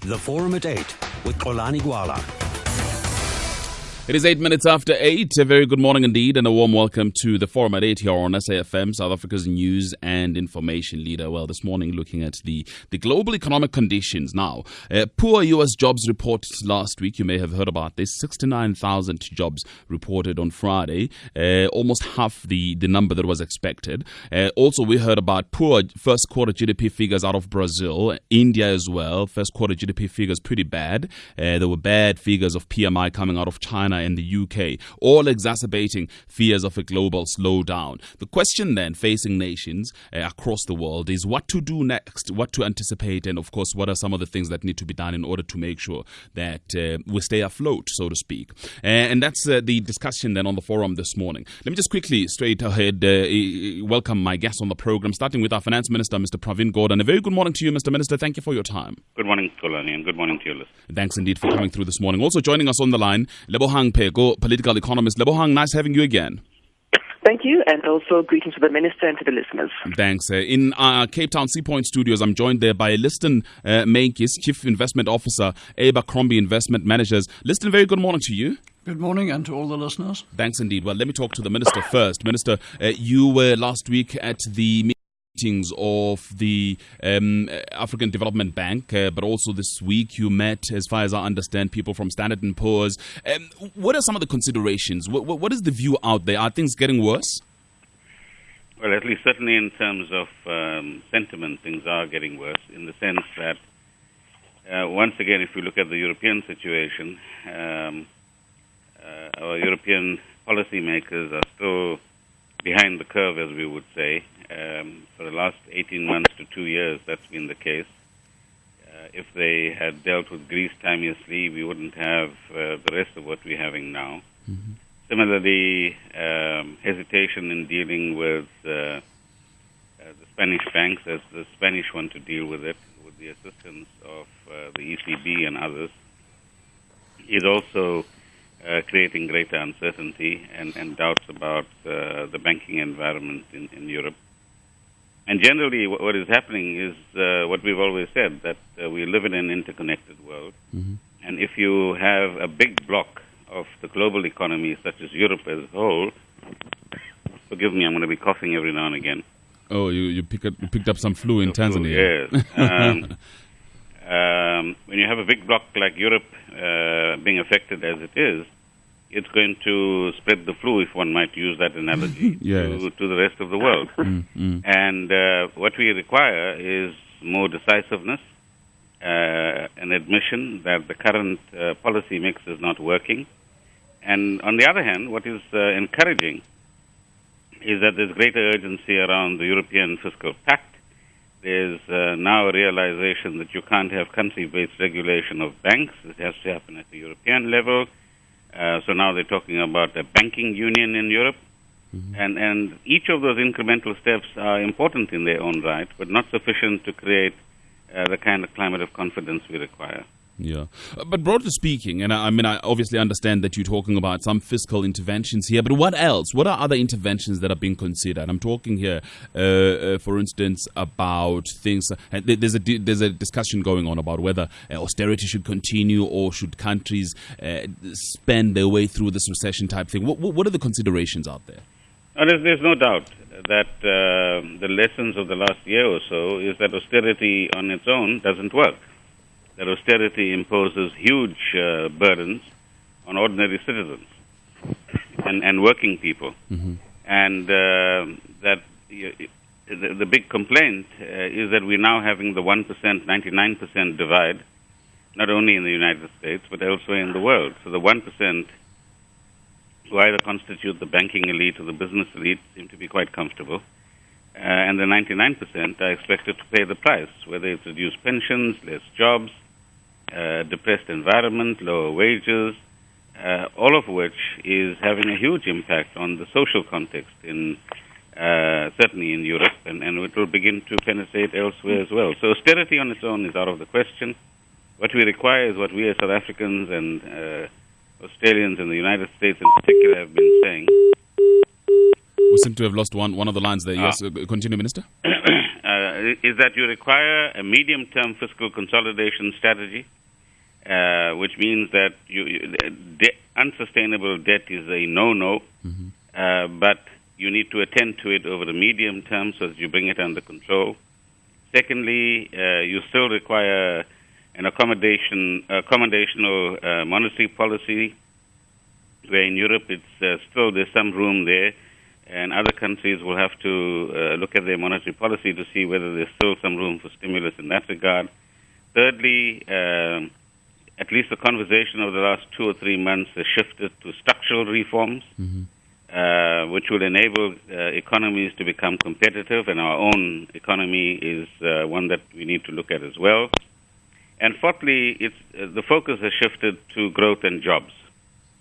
The Forum at 8 with Xolani Gwala. It is 8 minutes after 8. A very good morning indeed, and a warm welcome to the Forum at 8 here on SAFM, South Africa's news and information leader. Well, this morning looking at the global economic conditions. Now, poor U.S. jobs report last week. You may have heard about this. 69,000 jobs reported on Friday, almost half the number that was expected. Also, we heard about poor first quarter GDP figures out of Brazil, India as well. First quarter GDP figures pretty bad. There were bad figures of PMI coming out of China and the UK, all exacerbating fears of a global slowdown. The question then facing nations across the world is what to do next, what to anticipate, and of course, what are some of the things that need to be done in order to make sure that we stay afloat, so to speak. And that's the discussion then on the forum this morning. Let me just quickly, straight ahead, welcome my guests on the program, starting with our Finance Minister, Mr. Pravin Gordhan. A very good morning to you, Mr. Minister. Thank you for your time. Good morning, Xolani, and good morning to you, listeners. Thanks indeed for coming through this morning. Also joining us on the line, Lebohang Pheko, political economist. Lebohang, nice having you again. Thank you, and also greetings to the Minister and to the listeners. Thanks. In our Cape Town Sea Point studios, I'm joined there by Liston Menkis, Chief Investment Officer, Abercrombie Investment Managers. Liston, very good morning to you. Good morning, and to all the listeners. Thanks indeed. Well, let me talk to the Minister first. Minister, you were last week at the meetings of the African Development Bank, but also this week you met, as far as I understand, people from Standard & Poor's. What are some of the considerations? What is the view out there? Are things getting worse? Well, at least certainly in terms of sentiment, things are getting worse in the sense that, once again, if you look at the European situation, our European policymakers are still behind the curve, as we would say. For the last 18 months to 2 years, that's been the case. If they had dealt with Greece timeously, we wouldn't have the rest of what we're having now. Mm-hmm. Similarly, hesitation in dealing with the Spanish banks, as the Spanish want to deal with it, with the assistance of the ECB and others, is also creating greater uncertainty and doubts about the banking environment in Europe. And generally, what is happening is what we've always said, that we live in an interconnected world. Mm-hmm. And if you have a big block of the global economy, such as Europe as a whole, forgive me, I'm going to be coughing every now and again. Oh, you picked up some flu in Tanzania. Yes. When you have a big block like Europe being affected as it is, it's going to spread the flu, if one might use that analogy, yes, to the rest of the world. And what we require is more decisiveness, an admission that the current policy mix is not working. And on the other hand, what is encouraging is that there's greater urgency around the European Fiscal Pact. There's now a realization that you can't have country-based regulation of banks. It has to happen at the European level. So now they're talking about a banking union in Europe. Mm-hmm. And each of those incremental steps are important in their own right, but not sufficient to create the kind of climate of confidence we require. Yeah. But broadly speaking, and I obviously understand that you're talking about some fiscal interventions here, but what else? What are other interventions that are being considered? I'm talking here, for instance, about things. There's a discussion going on about whether austerity should continue or should countries spend their way through this recession type thing. What are the considerations out there? There's no doubt that the lessons of the last year or so is that austerity on its own doesn't work. That austerity imposes huge burdens on ordinary citizens and working people. Mm-hmm. And that the big complaint is that we're now having the 1%, 99% divide, not only in the United States, but elsewhere in the world. So the 1%, who either constitute the banking elite or the business elite, seem to be quite comfortable. And the 99% are expected to pay the price, whether it's reduced pensions, less jobs, depressed environment, lower wages, all of which is having a huge impact on the social context in certainly in Europe, and it will begin to penetrate elsewhere as well. So austerity on its own is out of the question. What we require is what we as South Africans and Australians and the United States in particular have been saying. We seem to have lost one of the lines there. Yes, continue, Minister. is that you require a medium-term fiscal consolidation strategy, which means that unsustainable debt is a no-no, but you need to attend to it over the medium term so that you bring it under control. Secondly, you still require an accommodational monetary policy, where in Europe there's some room there, and other countries will have to look at their monetary policy to see whether there's still some room for stimulus in that regard. Thirdly, at least the conversation over the last 2 or 3 months has shifted to structural reforms, which will enable economies to become competitive, and our own economy is one that we need to look at as well. And fourthly, the focus has shifted to growth and jobs,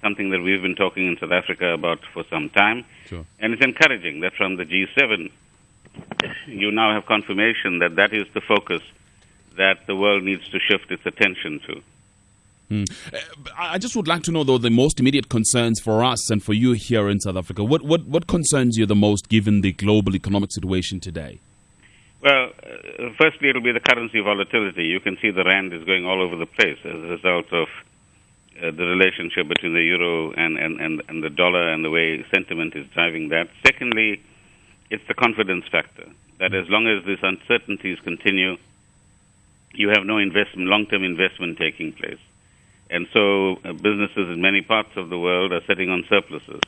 something that we've been talking in South Africa about for some time. Sure. And it's encouraging that from the G7, you now have confirmation that that is the focus that the world needs to shift its attention to. I just would like to know, though, the most immediate concerns for us and for you here in South Africa. What concerns you the most given the global economic situation today? Well, firstly, it'll be the currency volatility. You can see the rand is going all over the place as a result of the relationship between the euro and the dollar and the way sentiment is driving that. Secondly, it's the confidence factor, that as long as these uncertainties continue, you have no long-term investment taking place. And so businesses in many parts of the world are sitting on surpluses,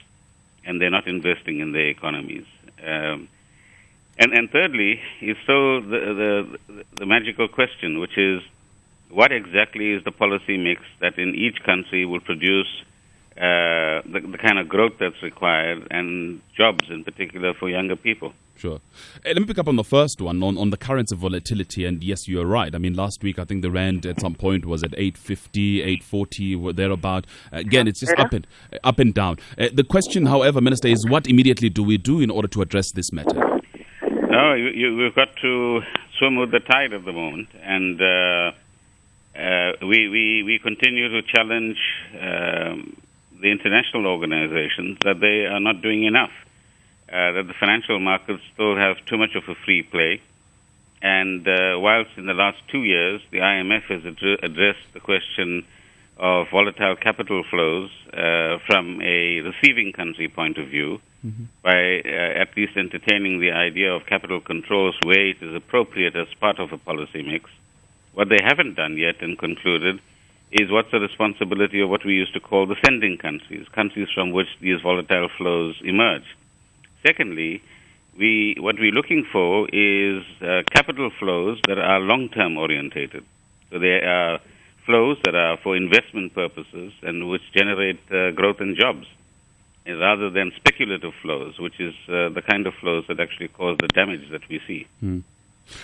and they're not investing in their economies. And thirdly, is still the magical question, which is, what exactly is the policy mix that in each country will produce the kind of growth that's required and jobs in particular for younger people? Sure. Let me pick up on the first one, on the currency volatility. And yes, you're right. I mean, last week, I think the rand at some point was at 850, 840, or thereabout. Again, it's just up and down. The question, however, Minister, is what immediately do we do in order to address this matter? No, we've got to swim with the tide at the moment. And we continue to challenge the international organizations that they are not doing enough. That the financial markets still have too much of a free play. And whilst in the last 2 years, the IMF has addressed the question of volatile capital flows from a receiving country point of view, by at least entertaining the idea of capital controls where it is appropriate as part of a policy mix. What they haven't done yet and concluded is what's the responsibility of what we used to call the sending countries, countries from which these volatile flows emerge. Secondly, what we're looking for is capital flows that are long-term orientated. So they are flows that are for investment purposes and which generate growth and jobs, rather than speculative flows, which is the kind of flows that actually cause the damage that we see.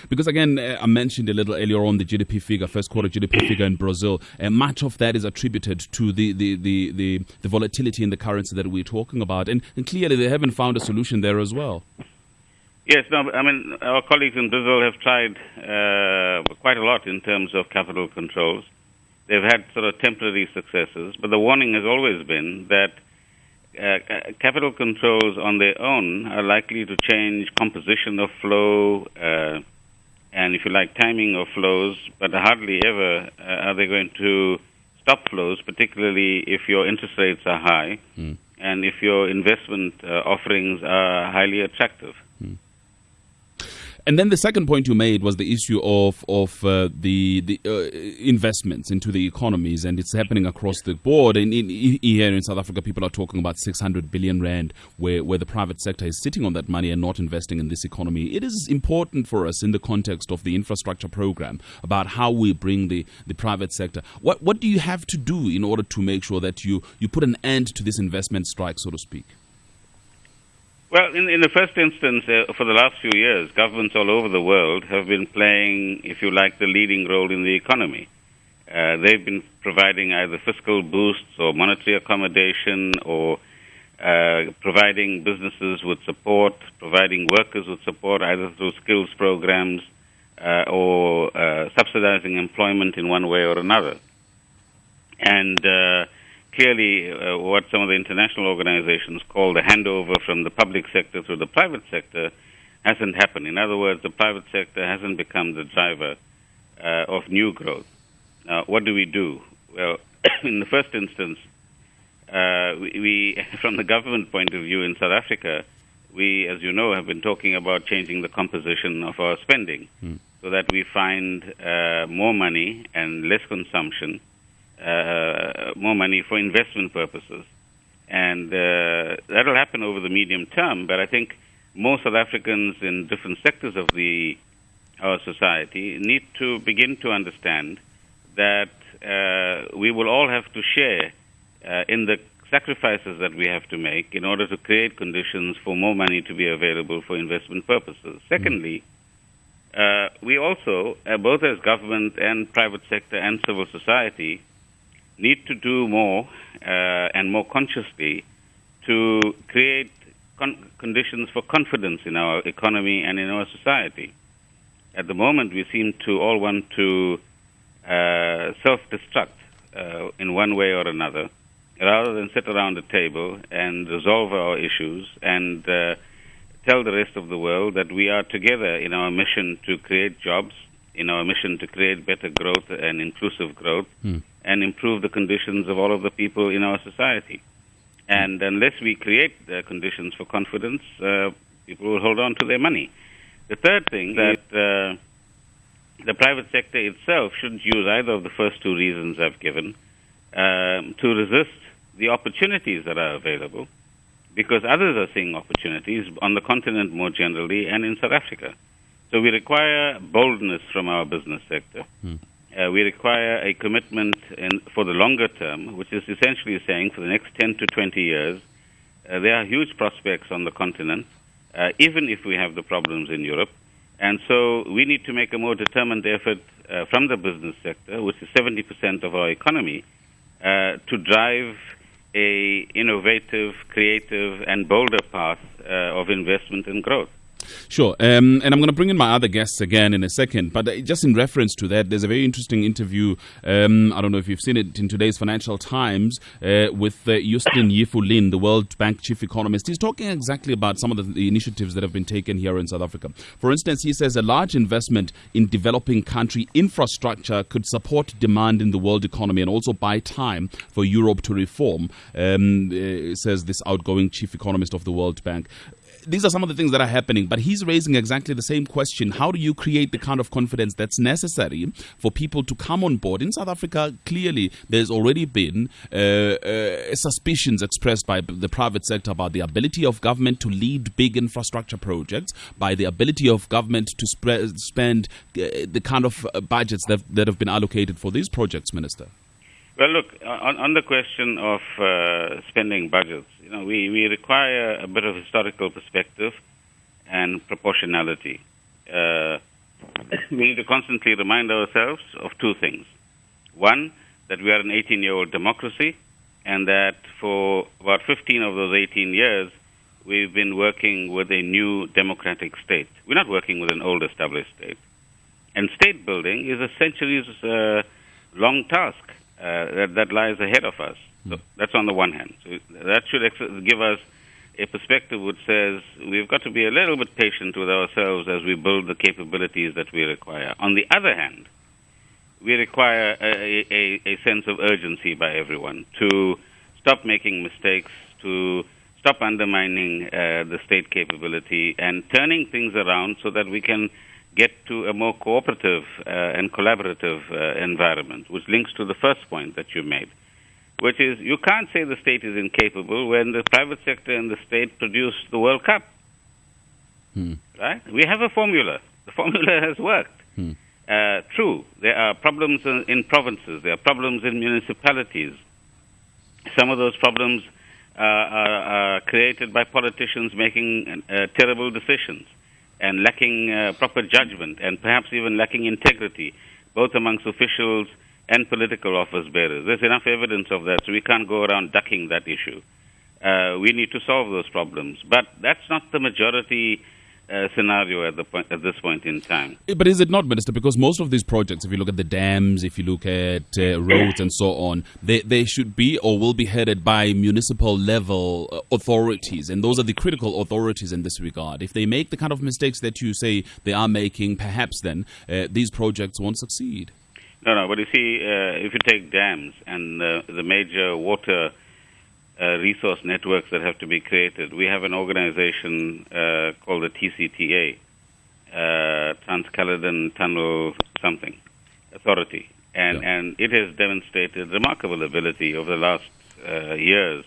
Because again, I mentioned a little earlier on the GDP figure, first quarter GDP figure in Brazil, and much of that is attributed to the volatility in the currency that we're talking about. And clearly they haven't found a solution there as well. Yes, no, I mean, our colleagues in Brazil have tried quite a lot in terms of capital controls. They've had sort of temporary successes, but the warning has always been that capital controls on their own are likely to change composition of flow and, if you like, timing of flows, but hardly ever are they going to stop flows, particularly if your interest rates are high and if your investment offerings are highly attractive. And then the second point you made was the issue of the investments into the economies, and it's happening across the board. And here in South Africa, people are talking about 600 billion rand, where the private sector is sitting on that money and not investing in this economy. It is important for us in the context of the infrastructure program about how we bring the private sector. What do you have to do in order to make sure that you put an end to this investment strike, so to speak? Well, in the first instance, for the last few years, governments all over the world have been playing, if you like, the leading role in the economy. They've been providing either fiscal boosts or monetary accommodation or providing businesses with support, providing workers with support either through skills programs or subsidizing employment in one way or another. And clearly, what some of the international organizations call the handover from the public sector to the private sector hasn't happened. In other words, the private sector hasn't become the driver of new growth. Now, what do we do? Well, in the first instance, we, from the government point of view in South Africa, we, as you know, have been talking about changing the composition of our spending so that we find more money and less consumption, more money for investment purposes. And that'll happen over the medium term, but I think most South Africans in different sectors of our society need to begin to understand that we will all have to share in the sacrifices that we have to make in order to create conditions for more money to be available for investment purposes. Secondly, we also, both as government and private sector and civil society, need to do more and more consciously to create conditions for confidence in our economy and in our society. At the moment, we seem to all want to self-destruct in one way or another, rather than sit around a table and resolve our issues and tell the rest of the world that we are together in our mission to create jobs, in our mission to create better growth and inclusive growth, and improve the conditions of all of the people in our society. And unless we create the conditions for confidence, people will hold on to their money. The third thing is that the private sector itself shouldn't use either of the first two reasons I've given to resist the opportunities that are available, because others are seeing opportunities on the continent more generally and in South Africa. So we require boldness from our business sector. We require a commitment for the longer term, which is essentially saying for the next 10 to 20 years, there are huge prospects on the continent, even if we have the problems in Europe. And so we need to make a more determined effort from the business sector, which is 70% of our economy, to drive a innovative, creative, and bolder path of investment and growth. Sure. And I'm going to bring in my other guests again in a second. But just in reference to that, there's a very interesting interview. I don't know if you've seen it in today's Financial Times with Justin Yefulin, the World Bank chief economist. He's talking exactly about some of the initiatives that have been taken here in South Africa. For instance, he says a large investment in developing country infrastructure could support demand in the world economy and also buy time for Europe to reform, says this outgoing chief economist of the World Bank. These are some of the things that are happening, but he's raising exactly the same question. How do you create the kind of confidence that's necessary for people to come on board? In South Africa, clearly, there's already been suspicions expressed by the private sector about the ability of government to lead big infrastructure projects, by the ability of government to spend the kind of budgets that have been allocated for these projects, Minister. Well, look, on the question of spending budgets, we require a bit of historical perspective and proportionality. We need to constantly remind ourselves of two things. One, that we are an 18-year-old democracy, and that for about 15 of those 18 years, we've been working with a new democratic state. We're not working with an old established state. And state building is a centuries-long task that lies ahead of us. So that's on the one hand. So that should give us a perspective which says we've got to be a little bit patient with ourselves as we build the capabilities that we require. On the other hand, we require a sense of urgency by everyone to stop making mistakes, to stop undermining the state capability and turning things around so that we can get to a more cooperative and collaborative environment, which links to the first point that you made, which is you can't say the state is incapable when the private sector and the state produce the World Cup. Right? We have a formula. The formula has worked. True, there are problems in provinces. There are problems in municipalities. Some of those problems are created by politicians making terrible decisions and lacking proper judgment and perhaps even lacking integrity, both amongst officials and political office bearers. There's enough evidence of that, so we can't go around ducking that issue. We need to solve those problems. But that's not the majority scenario at this point in time. But is it not, Minister? Because most of these projects, if you look at the dams, if you look at roads and so on, they should be or will be headed by municipal level authorities, and those are the critical authorities in this regard. If they make the kind of mistakes that you say they are making, perhaps then these projects won't succeed. No, but you see, if you take dams and the major water resource networks that have to be created, we have an organization called the TCTA, Trans-Caledon Tunnel something Authority, and it has demonstrated remarkable ability over the last years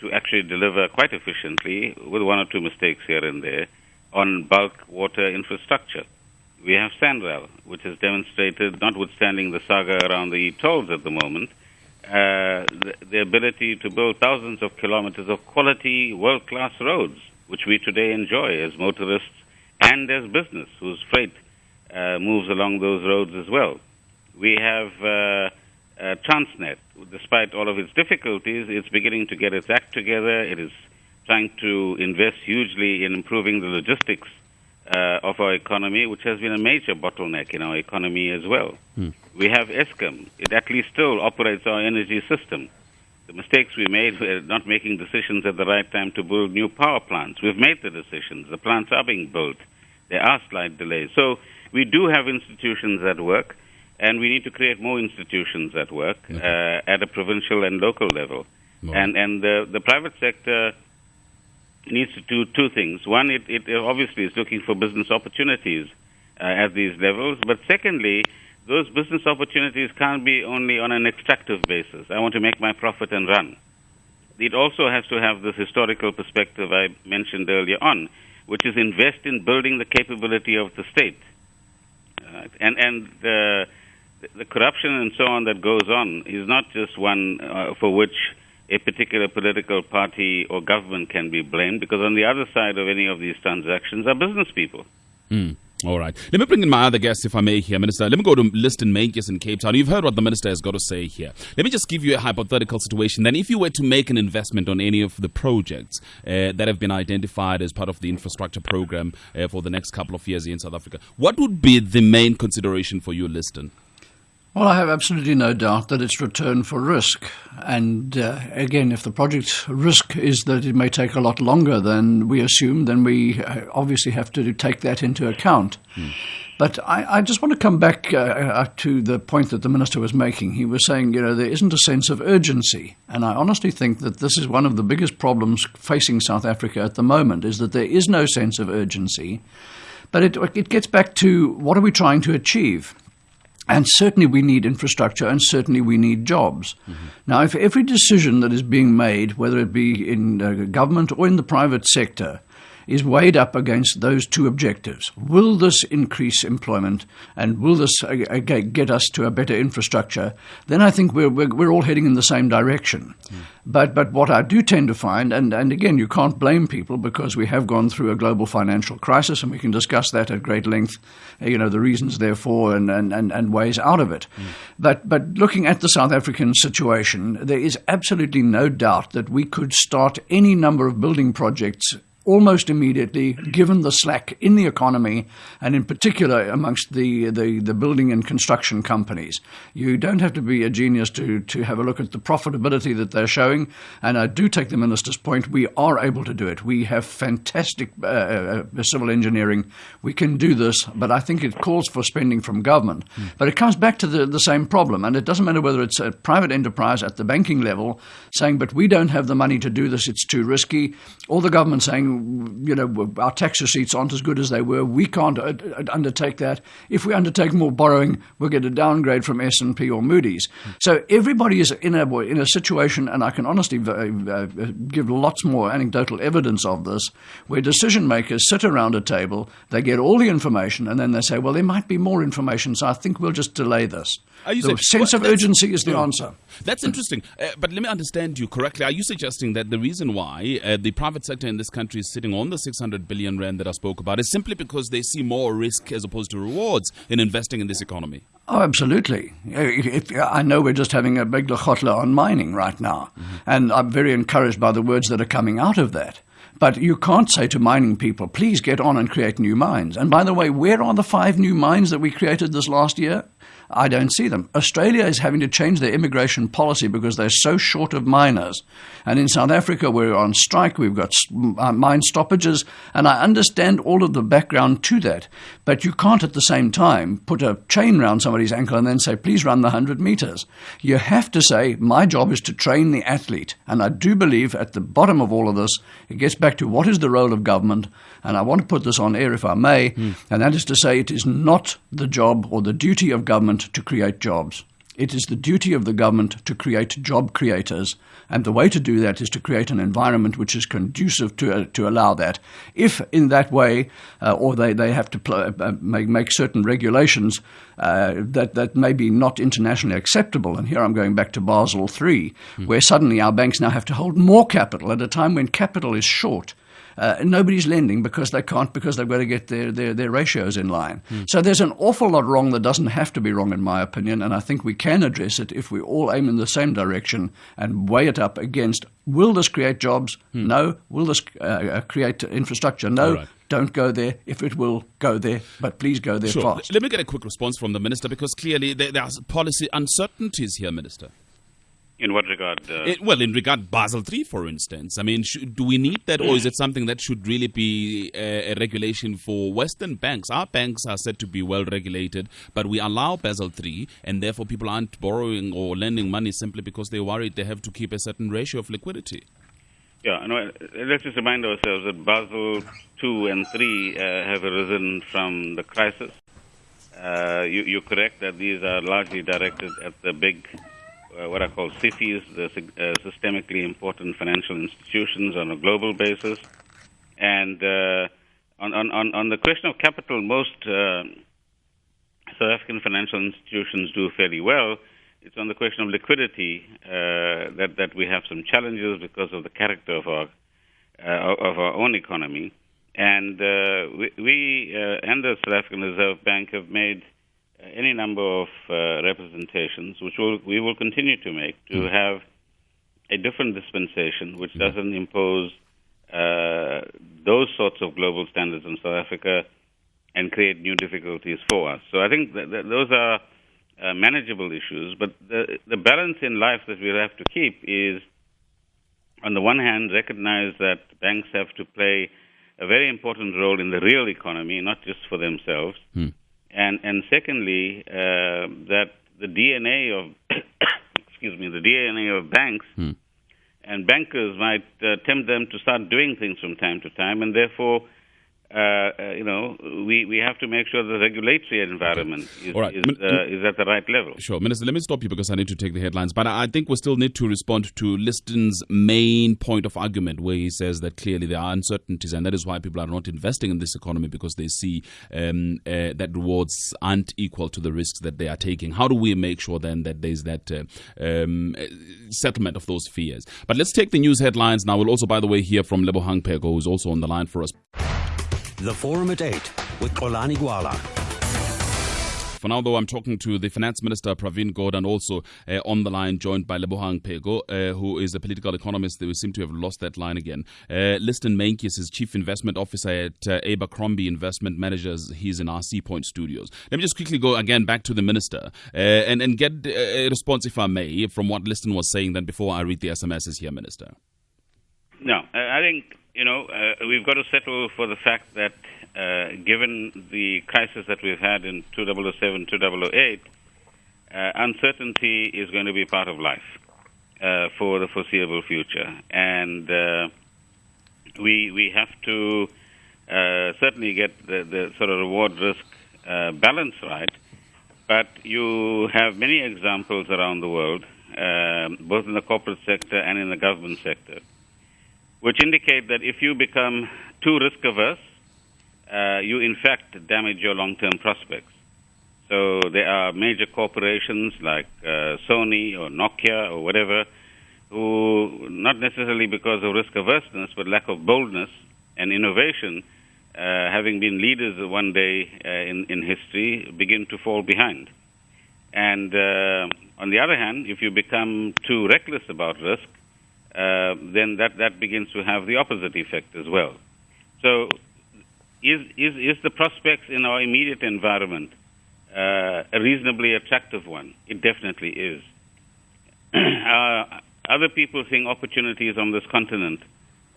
to actually deliver quite efficiently, with one or two mistakes here and there, on bulk water infrastructure. We have Sandrail, which has demonstrated, notwithstanding the saga around the tolls at the moment, the ability to build thousands of kilometers of quality, world-class roads, which we today enjoy as motorists and as business, whose freight moves along those roads as well. We have Transnet. Despite all of its difficulties, it's beginning to get its act together. It is trying to invest hugely in improving the logistics of our economy, which has been a major bottleneck in our economy as well. We have Eskom. It at least still operates our energy system. The mistakes we made were not making decisions at the right time to build new power plants. We've made the decisions. The plants are being built. There are slight delays. So we do have institutions at work, and we need to create more institutions at work at a provincial and local level. And the private sector needs to do two things. One, it obviously is looking for business opportunities at these levels. But secondly, those business opportunities can't be only on an extractive basis. I want to make my profit and run. It also has to have this historical perspective I mentioned earlier on, which is invest in building the capability of the state. And the corruption and so on that goes on is not just one for which a particular political party or government can be blamed, because on the other side of any of these transactions are business people. All right. Let me bring in my other guests, if I may, here, Minister. Let me go to Liston Mankis in Cape Town. You've heard what the Minister has got to say here. Let me just give you a hypothetical situation. Then if you were to make an investment on any of the projects that have been identified as part of the infrastructure program for the next couple of years here in South Africa, what would be the main consideration for you, Liston? Well, I have absolutely no doubt that it's return for risk. And again, if the project risk is that it may take a lot longer than we assume, then we obviously have to take that into account. But I just want to come back to the point that the Minister was making. He was saying, there isn't a sense of urgency. And I honestly think that this is one of the biggest problems facing South Africa at the moment, is that there is no sense of urgency. But it gets back to, what are we trying to achieve? And certainly we need infrastructure, and certainly we need jobs. Now, if every decision that is being made, whether it be in government or in the private sector, is weighed up against those two objectives, will this increase employment and will this get us to a better infrastructure, then I think we're all heading in the same direction. But what I do tend to find, and again, you can't blame people because we have gone through a global financial crisis, and we can discuss that at great length, the reasons therefore and ways out of it. But looking at the South African situation, there is absolutely no doubt that we could start any number of building projects almost immediately, given the slack in the economy, and in particular amongst the building and construction companies. You don't have to be a genius to have a look at the profitability that they're showing, and I do take the Minister's point. We are able to do it. We have fantastic civil engineering. We can do this, but I think it calls for spending from government. But it comes back to the same problem, and it doesn't matter whether it's a private enterprise at the banking level saying, but we don't have the money to do this, it's too risky, or the government saying, our tax receipts aren't as good as they were. We can't undertake that. If we undertake more borrowing, we'll get a downgrade from S&P or Moody's. So everybody is in a situation, and I can honestly give lots more anecdotal evidence of this, where decision makers sit around a table, they get all the information, and then they say, well, there might be more information, so I think we'll just delay this. The sense of urgency is the answer. That's interesting. But let me understand you correctly. Are you suggesting that the reason why the private sector in this country is sitting on the 600 billion rand that I spoke about is simply because they see more risk as opposed to rewards in investing in this economy? Oh, absolutely. I know we're just having a big lekgotla on mining right now, and I'm very encouraged by the words that are coming out of that. But you can't say to mining people, please get on and create new mines. And by the way, where are the 5 new mines that we created this last year? I don't see them. Australia is having to change their immigration policy because they're so short of miners. And in South Africa, we're on strike. We've got mine stoppages. And I understand all of the background to that. But you can't at the same time put a chain around somebody's ankle and then say, please run the 100 meters. You have to say, my job is to train the athlete. And I do believe at the bottom of all of this, it gets back to what is the role of government. And I want to put this on air if I may. And that is to say, it is not the job or the duty of government to create jobs. It is the duty of the government to create job creators, and the way to do that is to create an environment which is conducive to allow that. If in that way, or they have to make certain regulations that may be not internationally acceptable, and here I'm going back to Basel III, where suddenly our banks now have to hold more capital at a time when capital is short. Nobody's lending because they can't, because they've got to get their ratios in line. So there's an awful lot wrong that doesn't have to be wrong, in my opinion, and I think we can address it if we all aim in the same direction and weigh it up against, will this create jobs? No. Will this create infrastructure? No. Right. Don't go there. If it will, go there, but please go there fast. Let me get a quick response from the Minister, because clearly there are policy uncertainties here, Minister. In what regard? In regard Basel III, for instance. I mean, do we need that, or is it something that should really be a regulation for Western banks? Our banks are said to be well regulated, but we allow Basel III, and therefore people aren't borrowing or lending money simply because they're worried they have to keep a certain ratio of liquidity. Yeah, no, let's just remind ourselves that Basel II and III have arisen from the crisis. You're correct that these are largely directed at the big what I call SIFIs, the systemically important financial institutions on a global basis. And on the question of capital, most South African financial institutions do fairly well. It's on the question of liquidity that we have some challenges because of the character of our own economy. And we and the South African Reserve Bank have made any number of representations, which we will continue to make, to have a different dispensation which doesn't impose those sorts of global standards in South Africa and create new difficulties for us. So I think that those are manageable issues, but the balance in life that we have to keep is, on the one hand, recognize that banks have to play a very important role in the real economy, not just for themselves. And secondly, that the DNA of the DNA of banks and bankers might tempt them to start doing things from time to time, and therefore, we have to make sure the regulatory environment is at the right level. Sure. Minister, let me stop you because I need to take the headlines. But I think we still need to respond to Liston's main point of argument, where he says that clearly there are uncertainties, and that is why people are not investing in this economy, because they see that rewards aren't equal to the risks that they are taking. How do we make sure then that there's that settlement of those fears? But let's take the news headlines now. We'll also, by the way, hear from Lebohang Pheko, who's also on the line for us. The Forum at 8 with Xolani Gwala. For now, though, I'm talking to the Finance Minister, Pravin Gordhan, also on the line, joined by Lebohang Pheko, who is a political economist. We seem to have lost that line again. Liston Menkes is Chief Investment Officer at Abercrombie Investment Managers. He's in our Sea Point studios. Let me just quickly go again back to the Minister and get a response, if I may, from what Liston was saying then before I read the SMSs here, Minister. No, I think, we've got to settle for the fact that given the crisis that we've had in 2007, 2008, uncertainty is going to be part of life for the foreseeable future. And we have to certainly get the sort of reward-risk balance right. But you have many examples around the world, both in the corporate sector and in the government sector, which indicate that if you become too risk-averse, you in fact damage your long-term prospects. So there are major corporations like Sony or Nokia or whatever, who, not necessarily because of risk-averseness, but lack of boldness and innovation, having been leaders one day in history, begin to fall behind. And on the other hand, if you become too reckless about risk, then that begins to have the opposite effect as well. So is the prospects in our immediate environment a reasonably attractive one? It definitely is. Other people think opportunities on this continent,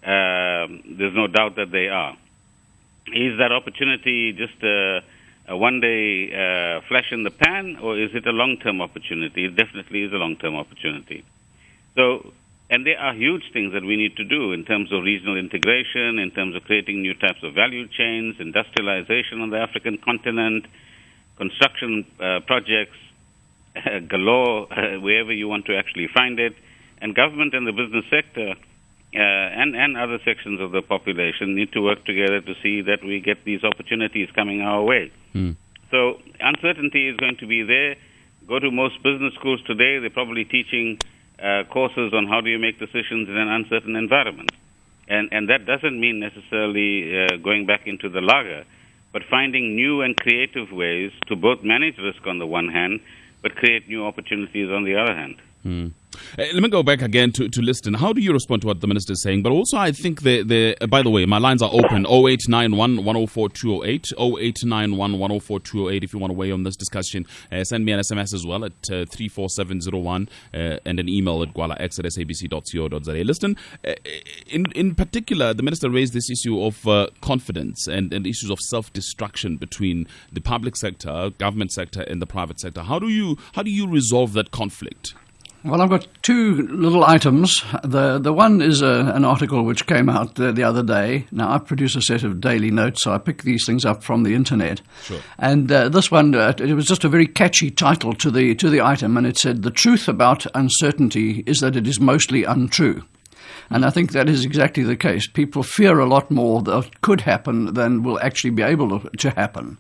there's no doubt that they are. Is that opportunity just a one-day flash in the pan, or is it a long-term opportunity? It definitely is a long-term opportunity. So, and there are huge things that we need to do in terms of regional integration, in terms of creating new types of value chains, industrialization on the African continent, construction projects galore, wherever you want to actually find it, and government and the business sector and other sections of the population need to work together to see that we get these opportunities coming our way. So uncertainty is going to be there. Go to most business schools today, they're probably teaching courses on how do you make decisions in an uncertain environment. And that doesn't mean necessarily going back into the lager, but finding new and creative ways to both manage risk on the one hand, but create new opportunities on the other hand. Let me go back again to Liston. How do you respond to what the minister is saying? But also, I think by the way, my lines are open, 0891 104 208, 0891 104 208 if you want to weigh on this discussion. Send me an SMS as well at 34701 and an email at gwalax@sabc.co.za. Liston, in particular, the minister raised this issue of confidence and issues of self-destruction between the public sector, government sector, and the private sector. How do you resolve that conflict? Well, I've got two little items. The one is an article which came out the other day. Now, I produce a set of daily notes, so I pick these things up from the internet. Sure. And this one, it was just a very catchy title to the item, and it said, "The truth about uncertainty is that it is mostly untrue." And I think that is exactly the case. People fear a lot more that could happen than will actually be able to happen.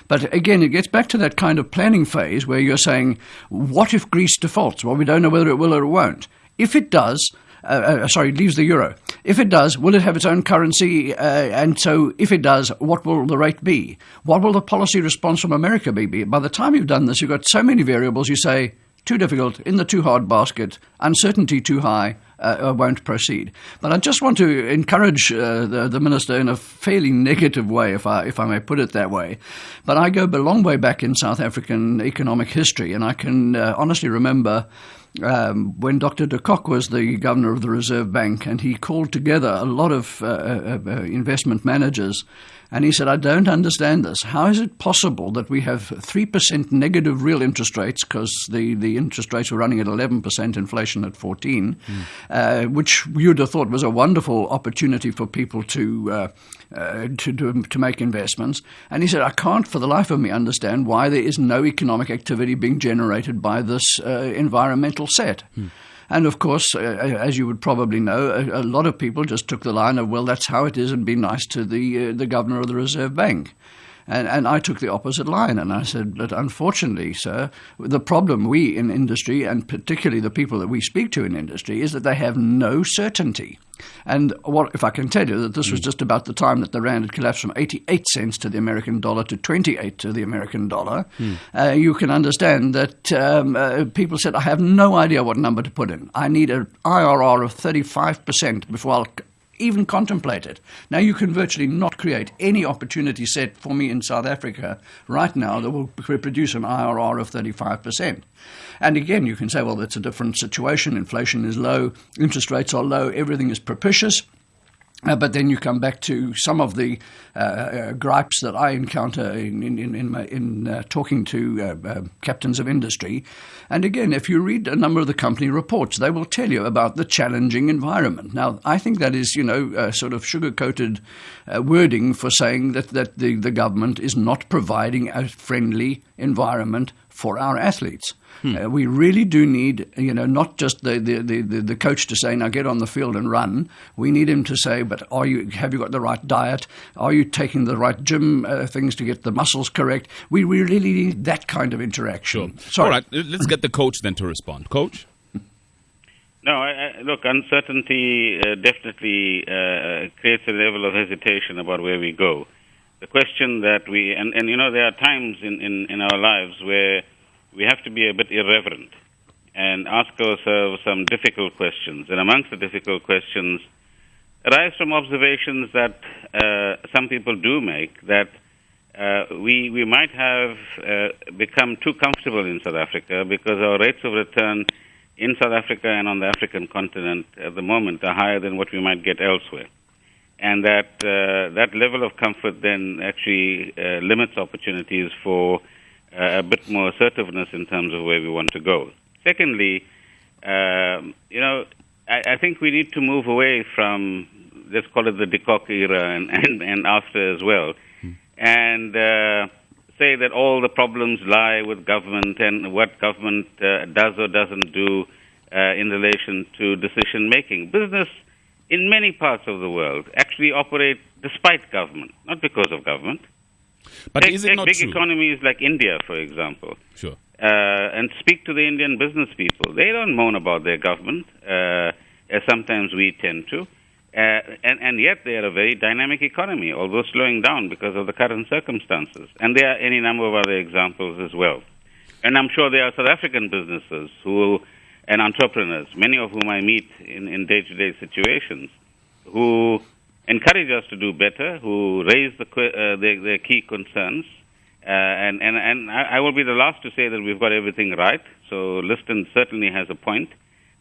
But again, it gets back to that kind of planning phase where you're saying, what if Greece defaults? Well, we don't know whether it will or it won't. If it does, leaves the euro. If it does, will it have its own currency? And so if it does, what will the rate be? What will the policy response from America be? By the time you've done this, you've got so many variables, you say, too difficult, in the too hard basket, uncertainty too high, won't proceed. But I just want to encourage the minister in a fairly negative way, if I may put it that way. But I go a long way back in South African economic history, and I can honestly remember when Dr. de Kock was the governor of the Reserve Bank, and he called together a lot of investment managers, and he said, I don't understand this. How is it possible that we have 3% negative real interest rates, because the interest rates were running at 11%, inflation at 14%, which you'd have thought was a wonderful opportunity for people to make investments. And he said, I can't for the life of me understand why there is no economic activity being generated by this environmental set. And of course, as you would probably know, a lot of people just took the line of, well, that's how it is, and be nice to the governor of the Reserve Bank. And I took the opposite line, and I said, but unfortunately, sir, the problem we in industry, and particularly the people that we speak to in industry, is that they have no certainty. And what if I can tell you that this was just about the time that the rand had collapsed from 88 cents to the American dollar to 28 to the American dollar, you can understand that people said, I have no idea what number to put in. I need an IRR of 35% before I'll even contemplate it. Now, you can virtually not create any opportunity set for me in South Africa right now that will produce an IRR of 35%. And again, you can say, well, that's a different situation. Inflation is low, interest rates are low, everything is propitious. But then you come back to some of the gripes that I encounter in talking to captains of industry. And again, if you read a number of the company reports, they will tell you about the challenging environment. Now, I think that is, sort of sugar-coated wording for saying that the government is not providing a friendly environment for our athletes. We really do need, not just the coach to say, now get on the field and run. We need him to say, but have you got the right diet? Are you taking the right gym things to get the muscles correct? We really need that kind of interaction. Sure. All right, let's get the coach then to respond. Coach? No, look, uncertainty definitely creates a level of hesitation about where we go. The question that there are times in our lives where we have to be a bit irreverent. and ask ourselves some difficult questions. And amongst the difficult questions arise from observations that some people do make, that we might have become too comfortable in South Africa because our rates of return in South Africa and on the African continent at the moment are higher than what we might get elsewhere. And that level of comfort then actually limits opportunities for a bit more assertiveness in terms of where we want to go. Secondly, I think we need to move away from, let's call it the de Kock era and after as well, and say that all the problems lie with government and what government does or doesn't do in relation to decision making. Business in many parts of the world actually operate despite government, not because of government. But is it not big true? economies like India, for example. Sure. And speak to the Indian business people. They don't moan about their government, as sometimes we tend to. And yet they are a very dynamic economy, although slowing down because of the current circumstances. And there are any number of other examples as well. And I'm sure there are South African businesses and entrepreneurs, many of whom I meet in day-to-day situations, who encourage us to do better, who raise their key concerns. And I will be the last to say that we've got everything right. So Liston certainly has a point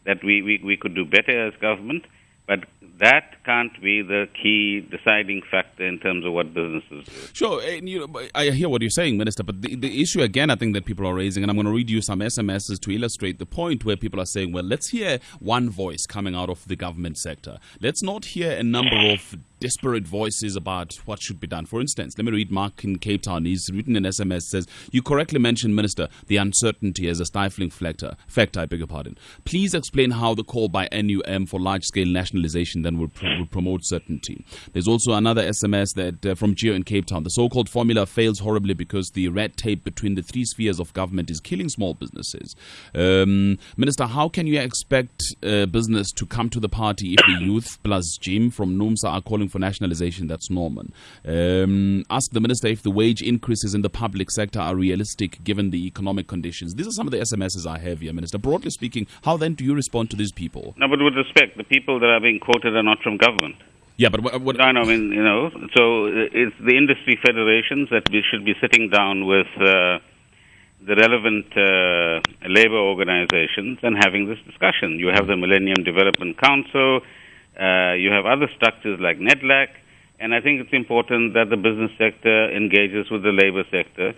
that we could do better as government, but that can't be the key deciding factor in terms of what businesses do. Sure, and I hear what you're saying, Minister, but the issue again I think that people are raising, and I'm going to read you some SMSs to illustrate the point, where people are saying, well, let's hear one voice coming out of the government sector. Let's not hear a number of disparate voices about what should be done. For instance, let me read Mark in Cape Town. He's written an SMS, says, you correctly mentioned, Minister, the uncertainty as a stifling factor, I beg your pardon. Please explain how the call by NUM for large-scale nationalization then will promote certainty. There's also another SMS that from Gio in Cape Town. The so-called formula fails horribly because the red tape between the three spheres of government is killing small businesses. Minister, how can you expect business to come to the party if the youth plus Jim from NUMSA are calling for nationalization? That's Norman. Ask the Minister if the wage increases in the public sector are realistic given the economic conditions. These are some of the SMSs I have here, Minister. Broadly speaking, how then do you respond to these people? No, but with respect, the people that are being quoted are not from government. Yeah, but what I mean, so it's the industry federations that we should be sitting down with the relevant labor organizations and having this discussion. You have the Millennium Development Council, you have other structures like NEDLAC, and I think it's important that the business sector engages with the labor sector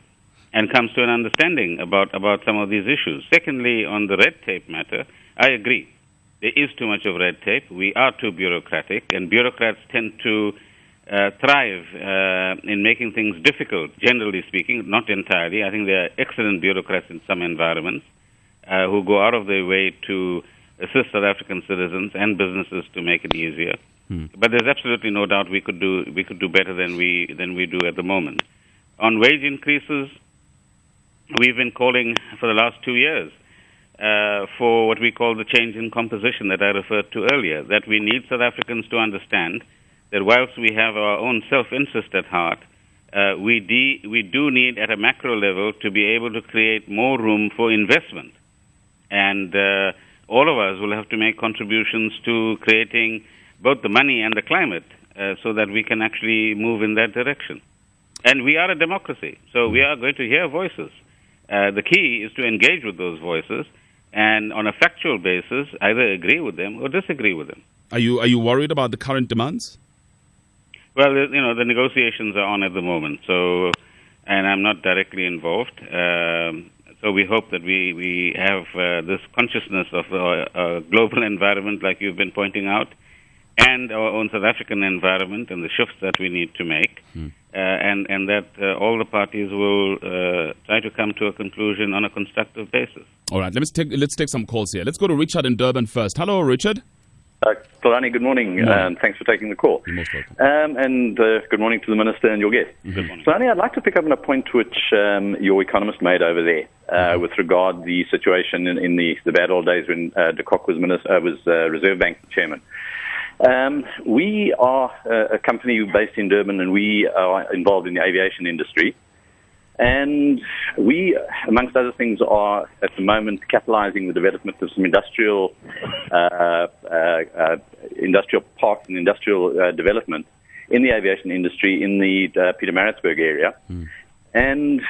and comes to an understanding about some of these issues. Secondly, on the red tape matter, I agree. There is too much of red tape. We are too bureaucratic, and bureaucrats tend to thrive in making things difficult, generally speaking, not entirely. I think there are excellent bureaucrats in some environments who go out of their way to assist South African citizens and businesses to make it easier. But there's absolutely no doubt we could do better than we do at the moment. On wage increases, we've been calling for the last 2 years for what we call the change in composition that I referred to earlier, that we need South Africans to understand that whilst we have our own self-interest at heart, we do need at a macro level to be able to create more room for investment. And all of us will have to make contributions to creating both the money and the climate so that we can actually move in that direction. And we are a democracy, so we are going to hear voices. The key is to engage with those voices and on a factual basis either agree with them or disagree with them. Are you worried about the current demands? Well, the negotiations are on at the moment, and I'm not directly involved. So we hope that we have this consciousness of a global environment, like you've been pointing out, and our own South African environment and the shifts that we need to make, and that all the parties will try to come to a conclusion on a constructive basis. All right, let's take some calls here. Let's go to Richard in Durban first. Hello, Richard. Xolani, good morning, and thanks for taking the call. You're most welcome. And good morning to the Minister and your guest. Good morning. Xolani, I'd like to pick up on a point which your economist made over there with regard to the situation in the bad old days when de Kock was Reserve Bank chairman. We are a company based in Durban, and we are involved in the aviation industry. And we, amongst other things, are at the moment capitalizing the development of some industrial parks and industrial development in the aviation industry in the Pietermaritzburg area. And,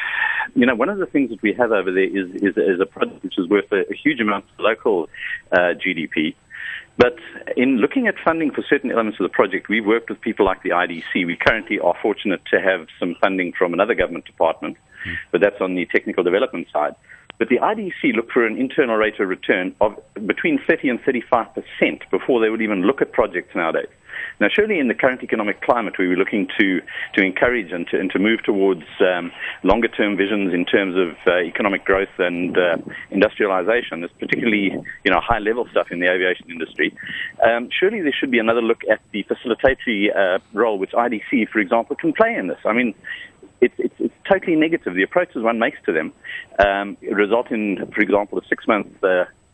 one of the things that we have over there is a project which is worth a huge amount of local GDP. But in looking at funding for certain elements of the project, we've worked with people like the IDC. We currently are fortunate to have some funding from another government department, but that's on the technical development side. But the IDC looked for an internal rate of return of between 30 and 35% before they would even look at projects nowadays. Now, surely in the current economic climate, we were looking to encourage and to move towards longer-term visions in terms of economic growth and industrialization. There's particularly, high-level stuff in the aviation industry. Surely there should be another look at the facilitatory role which IDC, for example, can play in this. I mean, it's totally negative. The approaches one makes to them result in, for example, a 6-month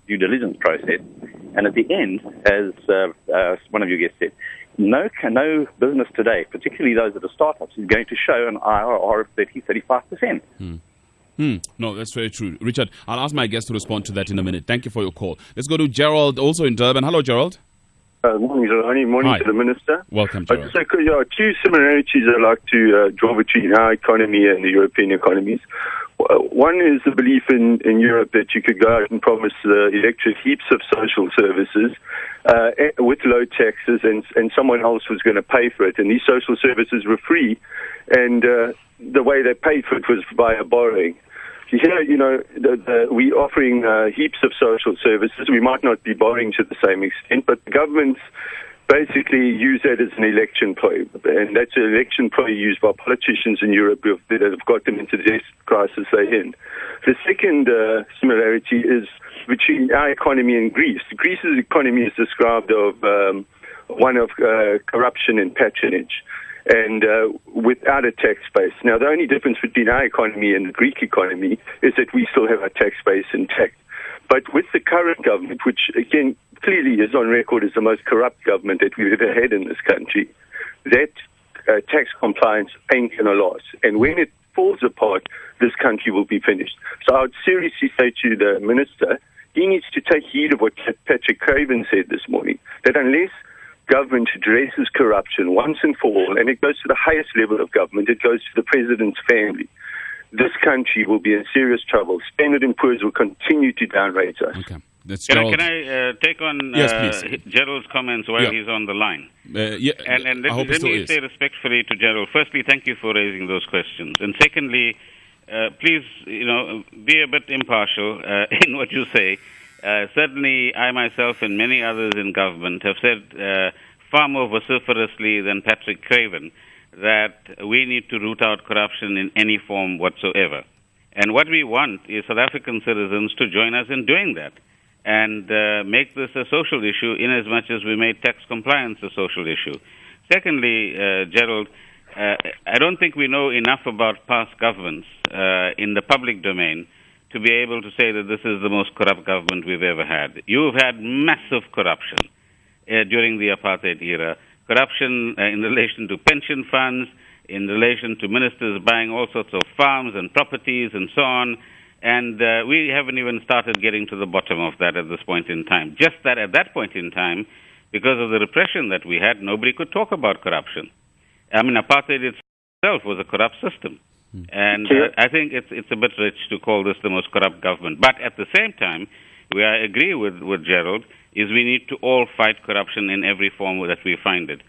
due diligence process. And at the end, as one of you guests said, no business today, particularly those that are startups, is going to show an IRR of 30-35%. No, that's very true. Richard, I'll ask my guest to respond to that in a minute. Thank you for your call. Let's go to Gerald, also in Durban. Hello, Gerald. Morning, Zolani. Morning to the Minister. Welcome, Gerald. There are two similarities I'd like to draw between our economy and the European economies. One is the belief in Europe that you could go out and promise the electorate heaps of social services with low taxes, and someone else was going to pay for it. And these social services were free, and the way they paid for it was via borrowing. Here, we're offering heaps of social services. We might not be borrowing to the same extent, but the governments basically use that as an election ploy, and that's an election ploy used by politicians in Europe that have got them into the crisis they're in. The second similarity is between our economy and Greece. Greece's economy is described of one of corruption and patronage, and without a tax base. Now, the only difference between our economy and the Greek economy is that we still have our tax base intact. But with the current government, which, again, clearly is on record as the most corrupt government that we've ever had in this country, that tax compliance ain't going to last. And when it falls apart, this country will be finished. So I would seriously say to the Minister, he needs to take heed of what Patrick Craven said this morning, that unless government addresses corruption once and for all, and it goes to the highest level of government, it goes to the President's family, this country will be in serious trouble. Standard & Poor's will continue to downrate us. Okay. Can I take on Gerald's comments while he's on the line? And let me say respectfully to Gerald, firstly, thank you for raising those questions. And secondly, please, be a bit impartial in what you say. Certainly, I myself and many others in government have said far more vociferously than Patrick Craven that we need to root out corruption in any form whatsoever. And what we want is South African citizens to join us in doing that and make this a social issue in as much as we made tax compliance a social issue. Secondly, Gerald, I don't think we know enough about past governments in the public domain to be able to say that this is the most corrupt government we've ever had. You've had massive corruption during the apartheid era. Corruption in relation to pension funds, in relation to ministers buying all sorts of farms and properties and so on. And we haven't even started getting to the bottom of that at this point in time. Just that at that point in time, because of the repression that we had, nobody could talk about corruption. I mean, apartheid itself was a corrupt system. And I think it's a bit rich to call this the most corrupt government. But at the same time, where I agree with Gerald, is we need to all fight corruption in every form that we find it.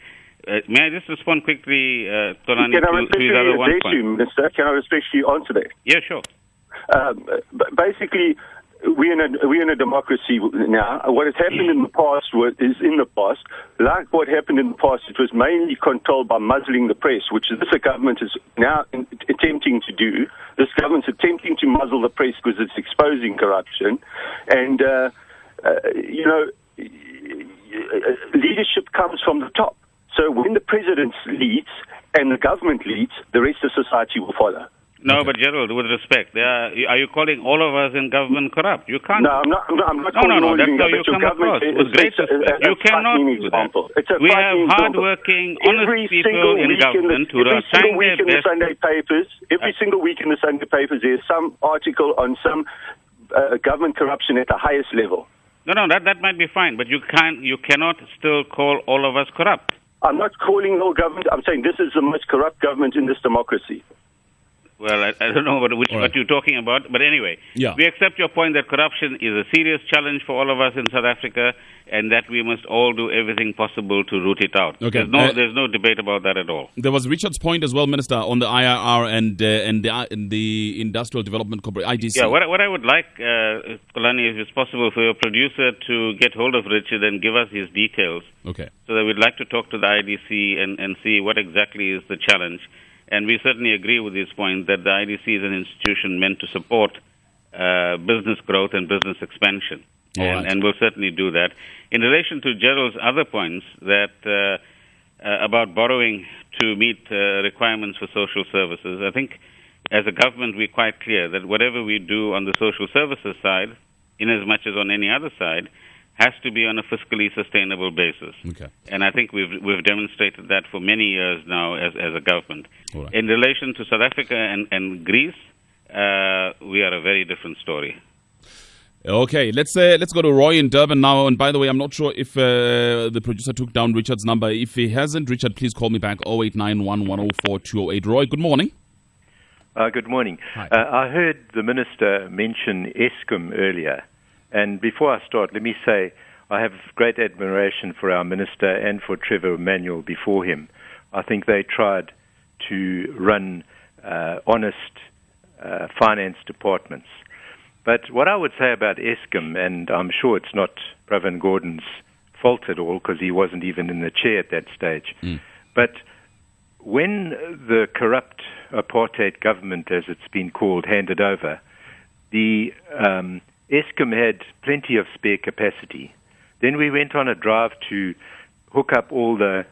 May I just respond quickly, Tolani, to his other one point? Minister, can I respectfully answer that? Yeah, sure. Basically, we're in a democracy now. What has happened in the past is in the past. Like what happened in the past, it was mainly controlled by muzzling the press, which this government is now attempting to do. This government's attempting to muzzle the press because it's exposing corruption. And, leadership comes from the top. So when the president leads and the government leads, the rest of society will follow. No, but Gerald, with respect, are you calling all of us in government corrupt? You can't. No, I'm not No, calling all that's in how you government. come across. With great respect. You cannot do that. We have hard-working, honest people in government who are trying their best. Every single week in the Sunday papers, there's some article on some government corruption at the highest level. No, that might be fine, but you cannot still call all of us corrupt. I'm not calling all government. I'm saying this is the most corrupt government in this democracy. Well, I don't know what you're talking about, but anyway, we accept your point that corruption is a serious challenge for all of us in South Africa, and that we must all do everything possible to root it out. Okay. There's no debate about that at all. There was Richard's point as well, Minister, on the IRR and the Industrial Development Corporation, IDC. Yeah, what I would like, Kolani, if it's possible for your producer to get hold of Richard and give us his details. Okay. So that we'd like to talk to the IDC and see what exactly is the challenge. And we certainly agree with his point that the IDC is an institution meant to support business growth and business expansion. And we'll certainly do that. In relation to Gerald's other points that about borrowing to meet requirements for social services, I think as a government we're quite clear that whatever we do on the social services side, in as much as on any other side, has to be on a fiscally sustainable basis. Okay. And I think we've demonstrated that for many years now as a government. Right. In relation to South Africa and Greece, we are a very different story. Okay, let's go to Roy in Durban now. And by the way, I'm not sure if the producer took down Richard's number. If he hasn't, Richard, please call me back, 0891 104 208. Roy, good morning. Good morning. Hi. I heard the Minister mention Eskom earlier. And before I start, let me say I have great admiration for our Minister and for Trevor Manuel before him. I think they tried to run honest finance departments. But what I would say about Eskom, and I'm sure it's not Pravin Gordhan's fault at all because he wasn't even in the chair at that stage, but when the corrupt apartheid government, as it's been called, handed over, the Eskom had plenty of spare capacity. Then we went on a drive to hook up all the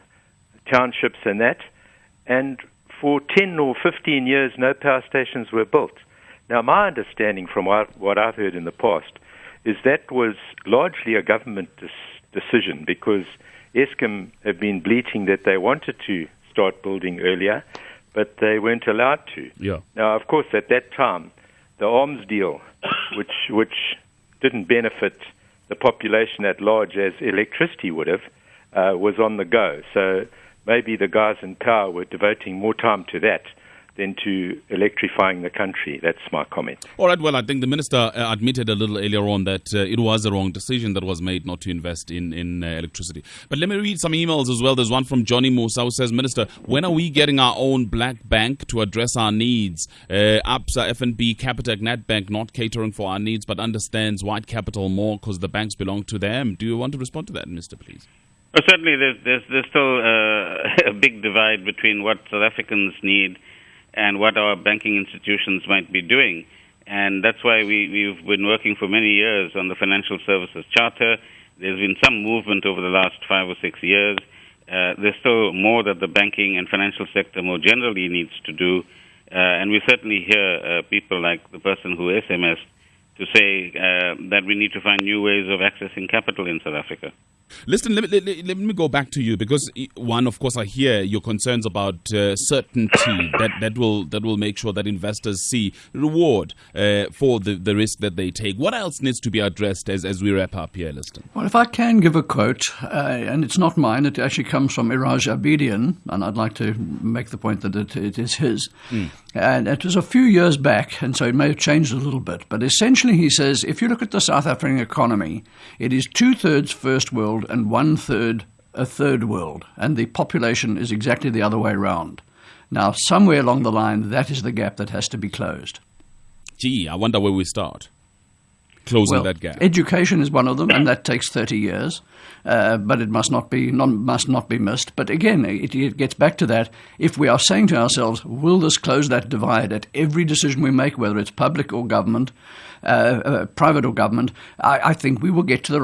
townships and that, and for 10 or 15 years, no power stations were built. Now, my understanding from what I've heard in the past is that was largely a government decision because Eskom have been bleating that they wanted to start building earlier, but they weren't allowed to. Yeah. Now, of course, at that time, the arms deal, which didn't benefit the population at large as electricity would have, was on the go. So maybe the guys in power were devoting more time to that than to electrifying the country. That's my comment. All right, well, I think the Minister admitted a little earlier on that it was a wrong decision that was made not to invest in electricity. But let me read some emails as well. There's one from Johnny Musa who says, Minister, when are we getting our own black bank to address our needs? ABSA, FNB, Capitec, Nedbank not catering for our needs but understands white capital more because the banks belong to them. Do you want to respond to that, Minister, please? Well, certainly there's still a big divide between what South Africans need and what our banking institutions might be doing. And that's why we've been working for many years on the Financial Services Charter. There's been some movement over the last 5 or 6 years. There's still more that the banking and financial sector more generally needs to do. And we certainly hear people like the person who SMS'd to say that we need to find new ways of accessing capital in South Africa. Listen, let me go back to you because one, of course, I hear your concerns about certainty that will make sure that investors see reward for the risk that they take. What else needs to be addressed as we wrap up here, Liston? Well, if I can give a quote, and it's not mine, it actually comes from Iraj Abedian, and I'd like to make the point that it is his. And it was a few years back, and so it may have changed a little bit. But essentially he says, if you look at the South African economy, it is 2/3 first world and 1/3 a third world. And the population is exactly the other way around. Now, somewhere along the line, that is the gap that has to be closed. Gee, I wonder where we start. Closing that gap. Education is one of them, and that takes 30 years, but it must not be missed. But again, it gets back to that. If we are saying to ourselves, will this close that divide at every decision we make, whether it's public or government, private or government, I think we will get to the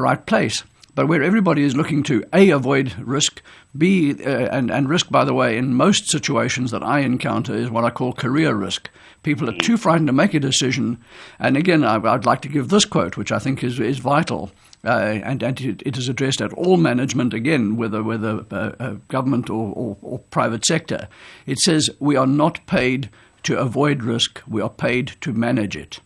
right place. but where everybody is looking to A, avoid risk, B, and risk, by the way, in most situations that I encounter is what I call career risk. People are too frightened to make a decision. And again, I'd like to give this quote, which I think is vital. And it is addressed at all management, again, whether government or private sector. It says, we are not paid to avoid risk, we are paid to manage it.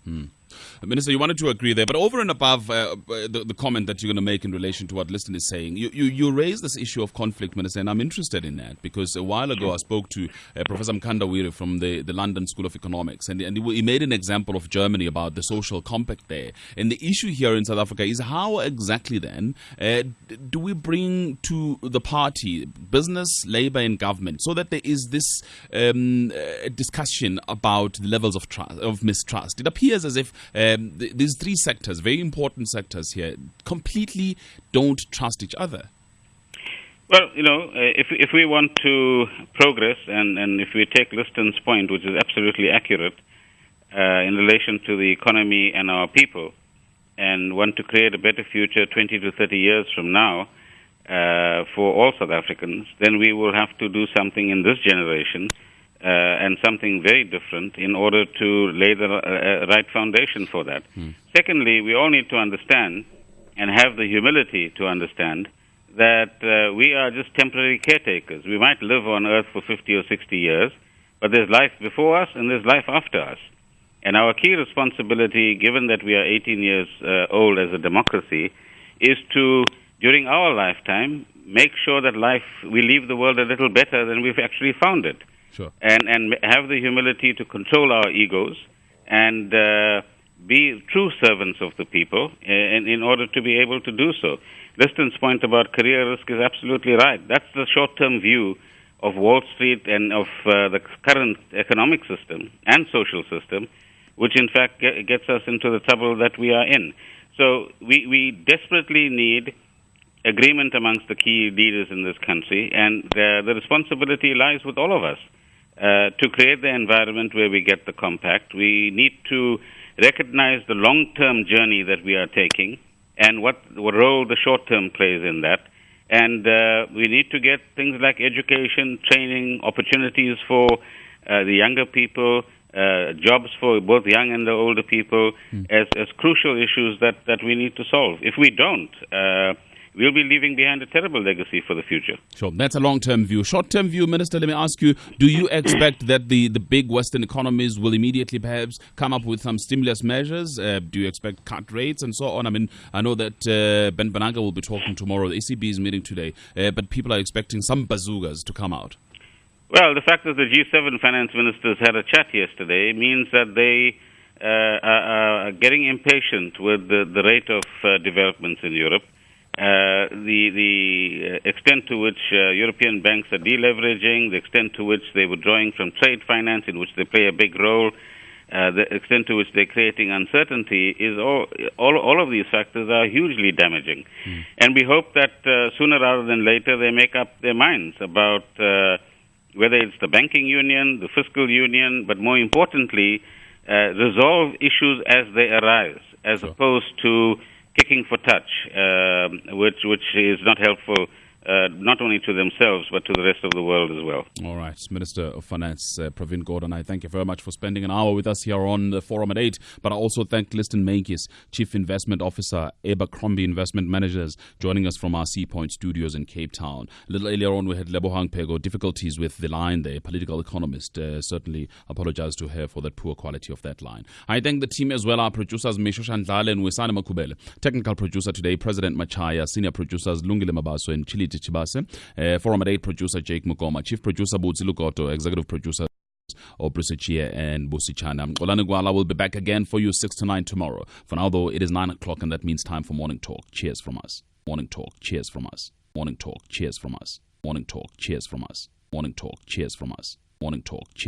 Minister, you wanted to agree there, but over and above the comment that you're going to make in relation to what Liston is saying, you raised this issue of conflict, Minister, and I'm interested in that because a while ago I spoke to Professor Mkhanda Wire from the London School of Economics, and he made an example of Germany about the social compact there. And the issue here in South Africa is how exactly then do we bring to the party business, labour and government so that there is this discussion about the levels of mistrust. It appears as if these three sectors, very important sectors here, completely don't trust each other. Well, if we want to progress, and if we take Liston's point, which is absolutely accurate, in relation to the economy and our people, and want to create a better future 20 to 30 years from now for all South Africans, then we will have to do something in this generation and something very different in order to lay the right foundation for that. Secondly, we all need to understand and have the humility to understand that we are just temporary caretakers. We might live on earth for 50 or 60 years, but there's life before us and there's life after us. And our key responsibility, given that we are 18 years old as a democracy, is to, during our lifetime, make sure that we leave the world a little better than we've actually found it. Sure. And have the humility to control our egos and be true servants of the people in order to be able to do so. Liston's point about career risk is absolutely right. That's the short-term view of Wall Street and of the current economic system and social system, which in fact gets us into the trouble that we are in. So we desperately need agreement amongst the key leaders in this country, and the responsibility lies with all of us. To create the environment where we get the compact, we need to recognize the long-term journey that we are taking and what role the short-term plays in that. And we need to get things like education, training, opportunities for the younger people, jobs for both young and the older people as crucial issues that we need to solve. If we don't, we'll be leaving behind a terrible legacy for the future. Sure, that's a long-term view. Short-term view, Minister, let me ask you, do you expect that the big Western economies will immediately perhaps come up with some stimulus measures? Do you expect cut rates and so on? I mean, I know that Ben Bernanke will be talking tomorrow. The ECB is meeting today, but people are expecting some bazookas to come out. Well, the fact that the G7 finance ministers had a chat yesterday means that they are getting impatient with the rate of developments in Europe. The extent to which European banks are deleveraging, the extent to which they're withdrawing from trade finance, in which they play a big role, the extent to which they're creating uncertainty, is all of these factors are hugely damaging. And we hope that sooner rather than later they make up their minds about whether it's the banking union, the fiscal union, but more importantly, resolve issues as they arise, as opposed to kicking for touch, which is not helpful, not only to themselves, but to the rest of the world as well. All right. Minister of Finance, Pravin Gordhan, I thank you very much for spending an hour with us here on the Forum at 8. But I also thank Liston Menkes, Chief Investment Officer, Abercrombie Investment Managers, joining us from our Sea Point studios in Cape Town. A little earlier on, we had Lebohang Pego, difficulties with the line there, political economist. Certainly apologize to her for that poor quality of that line. I thank the team as well, our producers, Misho Shandlale and Wisane Makubele. Technical producer today, President Machaya. Senior producers, Lungile Mabaso and Chili Chibase, Forum at 8 producer Jake Mukoma, Chief producer Butsi Lukoto, Executive producer Bruce Chia and Busi Chana. Olani Gwala will be back again for you 6 to 9 tomorrow. For now, though, it is 9 o'clock and that means time for Morning Talk. Cheers from us. Morning Talk. Cheers from us. Morning Talk. Cheers from us. Morning Talk. Cheers from us. Morning Talk. Cheers from us. Morning Talk. Cheers.